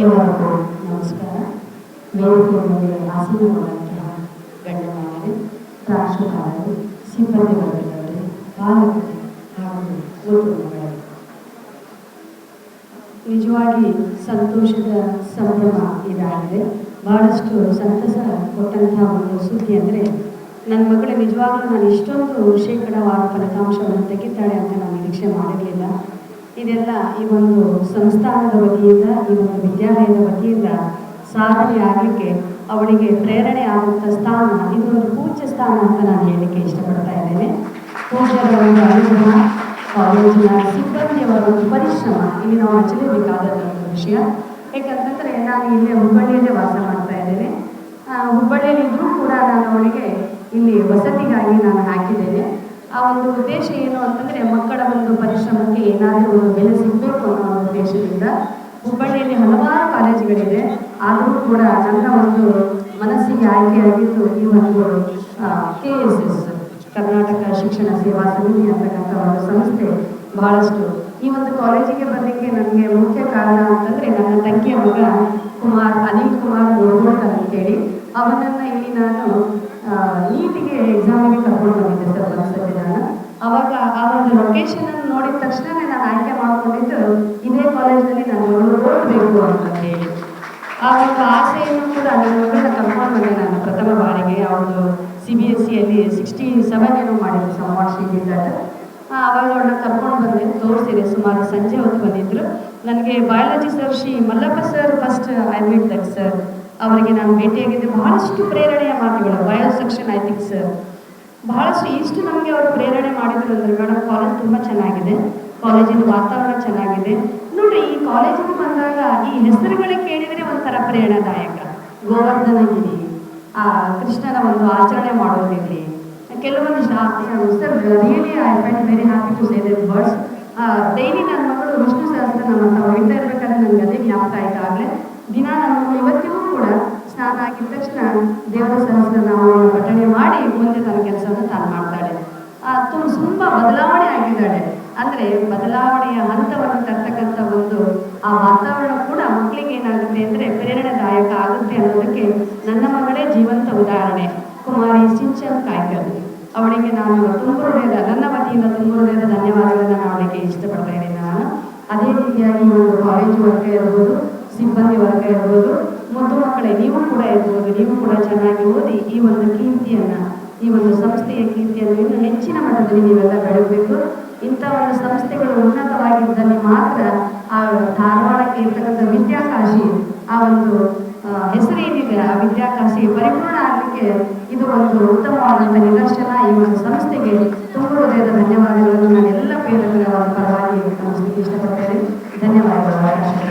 ಎಲ್ಲರಿಗೂ ನಮಸ್ಕಾರ. ವೇದಿಕೆಯ ಮೇಲೆ ಆಸೀನವಾದಂತಹ ಗಣ್ಯಮಾನ್ಯರೇ, ಪ್ರಾಂಶುಪಾಲರು, ಸಿಬ್ಬಂದಿ ವರ್ಗದವರೇ, ಪಾಲಕರೇ ಹಾಗೂ ಓದುವ ಮಕ್ಕಳೇ, ನಿಜವಾಗಿ ಸಂತೋಷದ ಸಂಭ್ರಮ ಇದಾಗಿದೆ. ಬಹಳಷ್ಟು ಸಂತಸ ಕೊಟ್ಟಂತಹ ಒಂದು ಸುದ್ದಿ ಅಂದರೆ, ನನ್ನ ಮಗಳು ನಿಜವಾಗ್ಲೂ ನಾನು ಇಷ್ಟೊಂದು ಶೇಕಡಾವಾರು ಫಲಿತಾಂಶವನ್ನು ತೆಗಿತಾಳೆ ಅಂತ ನಾನು ನಿರೀಕ್ಷೆ ಮಾಡಿರಲಿಲ್ಲ. ಇದೆಲ್ಲ ಈ ಒಂದು ಸಂಸ್ಥಾನದ ವತಿಯಿಂದ, ಈ ಒಂದು ವಿದ್ಯಾಲಯದ ವತಿಯಿಂದ ಸಾಧನೆ ಆಗಲಿಕ್ಕೆ ಅವಳಿಗೆ ಪ್ರೇರಣೆ ಆಗುವಂಥ ಸ್ಥಾನ, ಇದೊಂದು ಪೂಜ್ಯ ಸ್ಥಾನ ಅಂತ ನಾನು ಹೇಳಲಿಕ್ಕೆ ಇಷ್ಟಪಡ್ತಾ ಇದ್ದೇನೆ. ಪೂಜ್ಯರ ಒಂದು ಅನುಭವ, ಕಾಲೇಜಿನ ಸಿಬ್ಬಂದಿಯವರ ಒಂದು ಪರಿಶ್ರಮ ಇಲ್ಲಿ ನಾವು ಹಚ್ಚಲೇಬೇಕಾದಂಥ ವಿಷಯ. ಏಕೆಂತಂದರೆ ನಾನು ಇಲ್ಲೇ ಹುಬ್ಬಳ್ಳಿಯಲ್ಲೇ ವಾಸ ಮಾಡ್ತಾ ಇದ್ದೇನೆ. ಹುಬ್ಬಳ್ಳಿಯಲ್ಲಿ ಇದ್ದರೂ ಕೂಡ ನಾನು ಅವಳಿಗೆ ಇಲ್ಲಿ ವಸತಿಗಾಗಿ ನಾನು ಹಾಕಿದ್ದೇನೆ. ಆ ಒಂದು ಉದ್ದೇಶ ಏನು ಅಂತಂದರೆ, ಮಕ್ಕಳ ಒಂದು ಪರಿಶ್ರಮಕ್ಕೆ ಏನಾದರೂ ಒಂದು ಬೆಲೆ ಸಿಗಬೇಕು ಅನ್ನೋ ಒಂದು ಉದ್ದೇಶದಿಂದ. ಹುಬ್ಬಳ್ಳಿಯಲ್ಲಿ ಹಲವಾರು ಕಾಲೇಜುಗಳಿದೆ, ಆದರೂ ಕೂಡ ನನ್ನ ಒಂದು ಮನಸ್ಸಿಗೆ ಆಯ್ಕೆಯಾಗಿದ್ದು ಈ ಒಂದು KSS, ಕರ್ನಾಟಕ ಶಿಕ್ಷಣ ಸೇವಾ ಸಮಿತಿ ಅಂತಕ್ಕಂಥ ಒಂದು ಸಂಸ್ಥೆ. ಬಹಳಷ್ಟು ಈ ಒಂದು ಕಾಲೇಜಿಗೆ ಬರಲಿಕ್ಕೆ ನನಗೆ ಮುಖ್ಯ ಕಾರಣ ಅಂತಂದರೆ, ನನ್ನ ತಂಗಿಯ ಮಗ ಅನಿಲ್ ಕುಮಾರ್ ಗೋಗೋಳ್ಕರ್ ಅಂತೇಳಿ, ಅವನನ್ನು ಇಲ್ಲಿ ನಾನು ನೀಟಿಗೆ ಎಕ್ಸಾಮಿಗೆ ಕರ್ಕೊಂಡು ಬಂದಿದ್ದೆ ಸರ್ ಒಂದ್ಸತಿ ನಾನು. ಅವಾಗ ಆ ಒಂದು ಲೊಕೇಶನನ್ನು ನೋಡಿದ ತಕ್ಷಣವೇ ನಾನು ಆಯ್ಕೆ ಮಾಡಿಕೊಂಡಿದ್ದು ಇದೇ ಕಾಲೇಜಿನಲ್ಲಿ ನಾನು ಓದಬೇಕು ಅಂತ ಹೇಳಿ. ಆ ಒಂದು ಆಸೆಯನ್ನು ಕೂಡ ನನ್ನ ಮಗಳನ್ನ ಕರ್ಕೊಂಡು ಬಂದೆ ನಾನು ಪ್ರಥಮ ಬಾರಿಗೆ. ಆ ಒಂದು CBSEಯಲ್ಲಿ 67 ಏನೋ ಮಾಡಿದ್ರು ಸಂವಾಟ್ ಶೀಟ್. ಅವಾಗ ಅವಳನ್ನ ಕರ್ಕೊಂಡು ಬಂದೆ, ತೋರಿಸಿದೆ. ಸುಮಾರು ಸಂಜೆ ಹೊತ್ತು ಬಂದಿದ್ರು. ನನಗೆ biology sir Shri Mallappa sir first I meet that sir, ಅವರಿಗೆ ನಾನು ಭೇಟಿಯಾಗಿದ್ದೆ. ಬಹಳಷ್ಟು ಪ್ರೇರಣೆಯ ಮಾತುಗಳು, bio section I think sir, ಬಹಳಷ್ಟು ಇಷ್ಟು ನಮಗೆ ಅವರು ಪ್ರೇರಣೆ ಮಾಡಿದ್ರು ಅಂದರೆ, ಮೇಡಮ್ ಕಾಲೇಜ್ ತುಂಬ ಚೆನ್ನಾಗಿದೆ, ಕಾಲೇಜಿನ ವಾತಾವರಣ ಚೆನ್ನಾಗಿದೆ ನೋಡ್ರಿ. ಈ ಕಾಲೇಜಿಗೆ ಬಂದಾಗ ಈ ಹೆಸರುಗಳೇ ಕೇಳಿದರೆ ಒಂಥರ ಪ್ರೇರಣಾದಾಯಕ. ಗೋವರ್ಧನಗಿರಿ, ಕೃಷ್ಣನ ಒಂದು ಆಚರಣೆ ಮಾಡೋದಿರಲಿ, ಕೆಲವೊಂದಿಷ್ಟು sir really I find very happy to say that words. Daily ನನ್ನ ಮಗಳು ವಿಷ್ಣು ಸಹಸ್ರನಾಮ ಅಂತ ಹೋಗ್ತಾ ಇರ್ಬೇಕಾದ್ರೆ ನನಗೆ ಅದೇ ಜ್ಞಾಪಕ ಆಯ್ತು. ಆಗಲೇ ದಿನ ನನ್ನ ಮಗಳು ಇವತ್ತಿಗೂ ಕೂಡ ಸ್ನಾನ ಆಗಿದ ತಕ್ಷಣ ದೇವರ ಸಹಸ್ರನಾಮವನ್ನು ಪಠಣೆ ಮಾಡಿ ಮುಂದೆ ತನ್ನ ಕೆಲಸವನ್ನು ತಾನು ಮಾಡ್ತಾಳೆ. ತುಂಬ ಬದಲಾವಣೆ ಆಗಿದ್ದಾಳೆ. ಅಂದರೆ ಬದಲಾವಣೆಯ ಹಂತವನ್ನು ತರ್ತಕ್ಕಂಥ ಒಂದು ಆ ವಾತಾವರಣ ಕೂಡ ಮಕ್ಕಳಿಗೆ ಏನಾಗುತ್ತೆ ಅಂದರೆ ಪ್ರೇರಣಾದಾಯಕ ಆಗುತ್ತೆ ಅನ್ನೋದಕ್ಕೆ ನನ್ನ ಮಗಳೇ ಜೀವಂತ ಉದಾಹರಣೆ. ಕುಮಾರಿ ಸಿಂಚನ್ ಕಾಯ್ಕರ್, ಅವಳಿಗೆ ನಾನು ನನ್ನ ವತಿಯಿಂದ ತುಂಬ ಹೃದಯದ ಧನ್ಯವಾದಗಳನ್ನು ಅವಳಿಗೆ ಇಷ್ಟಪಡ್ತಾ ಇದ್ದೇನೆ ನಾನು. ಅದೇ ರೀತಿಯಾಗಿ ಒಂದು ಕಾಲೇಜು ವರ್ಗ ಇರ್ಬೋದು, ಸಿಬ್ಬಂದಿ ವರ್ಗ ಇರ್ಬೋದು, ಮುದ್ದು ಮಕ್ಕಳೇ ನೀವು ಕೂಡ ಇರ್ಬೋದು, ನೀವು ಕೂಡ ಚೆನ್ನಾಗಿ ಓದಿ ಈ ಒಂದು ಕೀರ್ತಿಯನ್ನು, ಈ ಒಂದು ಸಂಸ್ಥೆಯ ಕೀರ್ತಿಯನ್ನು ಇನ್ನೂ ಹೆಚ್ಚಿನ ಮಟ್ಟದಲ್ಲಿ ನೀವೆಲ್ಲ ಬೆಳಗಬೇಕು. ಇಂಥ ಒಂದು ಸಂಸ್ಥೆಗಳು ಉನ್ನತವಾಗಿದ್ದಲ್ಲಿ ಮಾತ್ರ ಆ ಧಾರವಾಡಕ್ಕೆ ಇರ್ತಕ್ಕಂಥ ವಿದ್ಯಾಕಾಶಿ, ಆ ಒಂದು ಹೆಸರೇನಿದೆ ಆ ವಿದ್ಯಾಕಾಶಿ ಪರಿಪೂರ್ಣ ಆಗಲಿಕ್ಕೆ ಇದು ಒಂದು ಉತ್ತಮವಾದಂಥ ನಿದರ್ಶನ. ಈ ಒಂದು ಸಂಸ್ಥೆಗೆ ತುಂಬ ಹೃದಯದ ಧನ್ಯವಾದಗಳನ್ನು ನಾನು ಎಲ್ಲ ಪ್ರೇರಕರ ಪರವಾಗಿ ನಮಸ್ತೆ ಇಷ್ಟಪಡ್ತೇನೆ. ಧನ್ಯವಾದಗಳು.